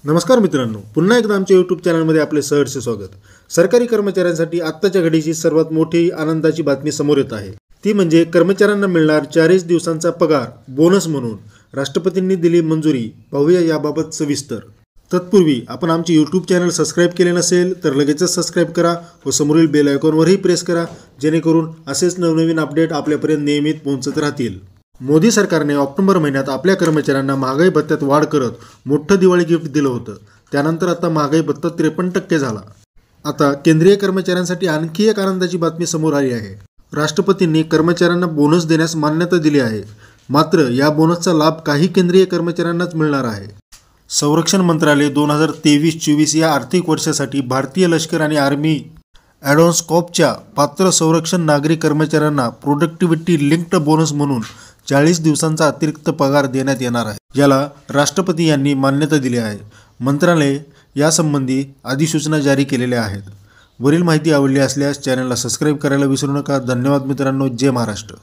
नमस्कार मित्रांनो, पुन्हा एकदा आमच्या यूट्यूब चॅनलमध्ये आपले सहर्ष स्वागत। सरकारी कर्मचाऱ्यांसाठी आत्ताच्या घडीची सर्वात मोठी आनंदाची बातमी समोर येत आहे। ती म्हणजे कर्मचाऱ्यांना मिळणार 40 दिवसांचा पगार बोनस म्हणून राष्ट्रपतींनी दिली मंजुरी। पाहूया याबाबत सविस्तर। तत्पूर्वी आपण आमचे यूट्यूब चॅनल सबस्क्राइब केले नसेल तर लगेचच सबस्क्राइब करा व समोरील बेल आयकॉनवरही प्रेस करा, जेणेकरून असेच नवनवीन अपडेट आपल्यापर्यंत नियमित पोहोचत राहतील। मोदी सरकारने ऑक्टोबर महिन्यात आपल्या कर्मचाऱ्यांना महागाई भत्त्यात वाढ करत मोठं दिवाळी गिफ्ट दिलं होतं। त्यानंतर आता महागाई भत्ता 53% झाला। आता केंद्रीय कर्मचाऱ्यांसाठी आणखी एक आनंदाची बातमी समोर आली आहे। राष्ट्रपतींनी कर्मचाऱ्यांना बोनस देण्यास मान्यता दिली आहे। मात्र या बोनसचा लाभ काही केंद्रीय कर्मचाऱ्यांनाच मिळणार आहे। संरक्षण मंत्रालय 2023-24 या आर्थिक वर्षासाठी भारतीय लष्कर आणि आर्मी ॲडव्हान्स कॉर्प्सच्या पात्र संरक्षण नागरी कर्मचाऱ्यांना प्रोडक्टिव्हिटी लिंक्ड बोनस म्हणून 40 दिवसांचा अतिरिक्त पगार देण्यात येणार आहे, ज्याला राष्ट्रपती यांनी मान्यता दिली आहे। मंत्रालय यासंबंधी अधिसूचना जारी केलेल्या आहेत। वरील माहिती आवडली असल्यास चॅनलला सबस्क्राइब करायला विसरू नका। धन्यवाद मित्रांनो। जय महाराष्ट्र।